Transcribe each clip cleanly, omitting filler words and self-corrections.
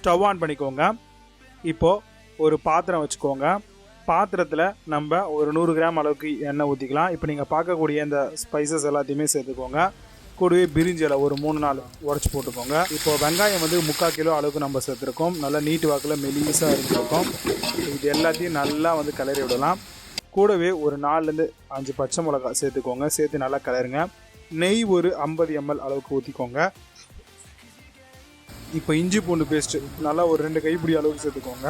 Stove on பண்ணிக்கோங்க. இப்போது ஒரு பாத்திரம் வச்சுக்கோங்க. பாத்திரத்தில் நம்ம ஒரு 100 கிராம் அளவுக்கு எண்ணெய் ஊற்றிக்கலாம். இப்போ நீங்கள் பார்க்கக்கூடிய இந்த ஸ்பைசஸ் எல்லாத்தையுமே சேர்த்துக்கோங்க. கூடவே பிரிஞ்சி இலை ஒரு 3-4 உடச்சி போட்டுக்கோங்க. இப்போ வெங்காயம் வந்து 3/4 கிலோ அளவுக்கு நம்ம சேர்த்துருக்கோம். நல்லா நீட்டு வாக்கில் மெலிசாக இருந்துருக்கோம். இது எல்லாத்தையும் நல்லா வந்து கிளறி விடலாம். கூடவே ஒரு 4-5 பச்சை மிளகாய் சேர்த்துக்கோங்க. சேர்த்து நல்லா கிளறுங்க. நெய் ஒரு 50 ml அளவுக்கு ஊற்றிக்கோங்க. இப்போ இஞ்சி பூண்டு பேஸ்ட்டு நல்லா ஒரு 2 கைப்பிடி அளவுக்கு சேர்த்துக்கோங்க.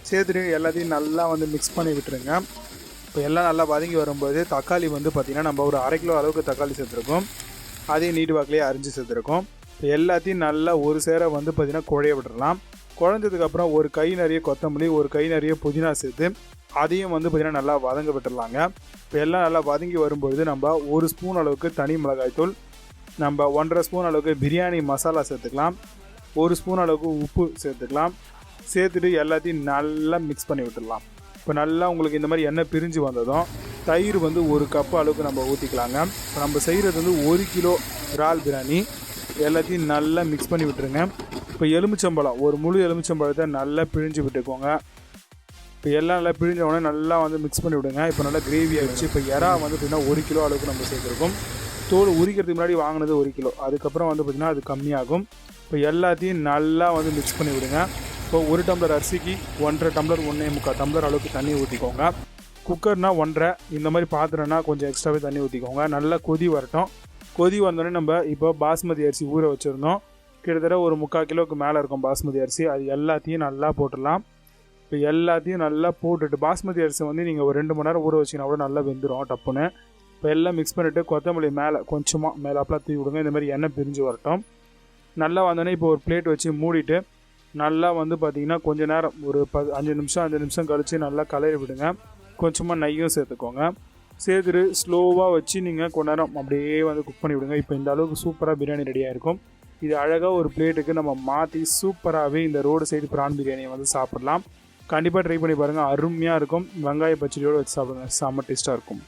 சேர்த்துட்டு எல்லாத்தையும் நல்லா வந்து மிக்ஸ் பண்ணி விட்டுருங்க. இப்போ எல்லாம் நல்லா வதங்கி வரும்போது தக்காளி வந்து பார்த்திங்கன்னா நம்ம ஒரு 1/2 கிலோ அளவுக்கு தக்காளி சேர்த்துருக்கோம். அதையும் நீட்டு வாக்கிலேயே அரிஞ்சு சேர்த்துருக்கோம். இப்போ எல்லாத்தையும் நல்லா ஒரு சேர வந்து பார்த்திங்கன்னா குழைய விட்டுடலாம். குழஞ்சதுக்கப்புறம் ஒரு கை நிறைய கொத்தமல்லி, ஒரு கை நிறைய புதினா சேர்த்து அதையும் வந்து பார்த்திங்கன்னா நல்லா வதங்க விட்டுடலாங்க. இப்போ எல்லாம் நல்லா வதங்கி வரும்பொழுது நம்ம 1 ஸ்பூன் அளவுக்கு தனி மிளகாய்த்தூள், நம்ம 1.5 ஸ்பூன் அளவுக்கு பிரியாணி மசாலா சேர்த்துக்கலாம். 1 ஸ்பூன் அளவுக்கு உப்பு சேர்த்துக்கலாம். சேர்த்துட்டு எல்லாத்தையும் நல்லா மிக்ஸ் பண்ணி விட்டுடலாம். இப்போ நல்லா உங்களுக்கு இந்த மாதிரி எண்ணெய் பிரிஞ்சு வந்ததும் தயிர் வந்து 1 கப்பு அளவுக்கு நம்ம ஊற்றிக்கலாங்க. இப்போ நம்ம செய்கிறது வந்து 1 கிலோ இறால் பிரியாணி. எல்லாத்தையும் நல்லா மிக்ஸ் பண்ணி விட்டுருங்க. இப்போ எலுமிச்சம்பழம் ஒரு முழு எலுமிச்சம்பழத்தை நல்லா பிழிஞ்சு விட்டுக்கோங்க. இப்போ எல்லாம் நல்லா பிழிஞ்ச உடனே நல்லா வந்து மிக்ஸ் பண்ணி விடுங்க. இப்போ நல்லா கிரேவி ஆகிடுச்சு. இப்போ இறா வந்து பார்த்திங்கன்னா 1 கிலோ அளவுக்கு நம்ம சேர்த்துருக்கோம். தோல் உரிக்கிறதுக்கு முன்னாடி வாங்கினது 1 கிலோ, அதுக்கப்புறம் வந்து பார்த்திங்கன்னா அது கம்மியாகும். இப்போ எல்லாத்தையும் நல்லா வந்து மிக்ஸ் பண்ணி விடுங்க. இப்போ 1 டம்ளர் அரிசிக்கு 1.5 டம்ளர் 1.25 டம்ளர் அளவுக்கு தண்ணி ஊற்றிக்கோங்க. குக்கர்னால் 1.5, இந்த மாதிரி பாத்திரம்னா கொஞ்சம் எக்ஸ்ட்ராவே தண்ணி ஊற்றிக்கோங்க. நல்லா கொதி வரட்டும். கொதி வந்தோடனே நம்ம இப்போ பாஸ்மதி அரிசி ஊற வச்சுருந்தோம். கிட்டத்தட்ட ஒரு 3/4 கிலோவுக்கு மேலே இருக்கும் பாஸ்மதி அரிசி. அது எல்லாத்தையும் நல்லா போட்டுடலாம். இப்போ எல்லாத்தையும் நல்லா போட்டுட்டு பாஸ்மதி அரிசி வந்து நீங்கள் ஒரு 2 மணி நேரம் ஊற வச்சிங்கன்னா கூட நல்லா வெந்துடும் டப்புன்னு. இப்போ எல்லாம் மிக்ஸ் பண்ணிவிட்டு கொத்தமல்லி மேலே கொஞ்சமாக மேலாப்பில் தூவி விடுங்க. இந்த மாதிரி எண்ணெய் பிரிஞ்சு வரட்டும். நல்லா வந்தோடனே இப்போ ஒரு பிளேட் வச்சு மூடிட்டு நல்லா வந்து பார்த்திங்கன்னா கொஞ்சம் நேரம் ஒரு 5 நிமிஷம் கழித்து நல்லா கலரி விடுங்க. கொஞ்சமாக நெய்யும் சேர்த்துக்கோங்க. சேர்த்துட்டு ஸ்லோவாக வச்சு நீங்கள் கொஞ்ச நேரம் அப்படியே வந்து குக் பண்ணி விடுங்க. இப்போ இந்த அளவுக்கு சூப்பராக பிரியாணி ரெடியாக இருக்கும். இது அழகாக ஒரு பிளேட்டுக்கு நம்ம மாற்றி சூப்பராகவே இந்த ரோடு சைடு ப்ரான் பிரியாணியை வந்து சாப்பிடலாம். கண்டிப்பாக ட்ரை பண்ணி பாருங்கள். அருமையாக இருக்கும். வெங்காய பச்சடியோடு வச்சு சாப்பிடுங்க. செம்ம டேஸ்ட்டாக இருக்கும்.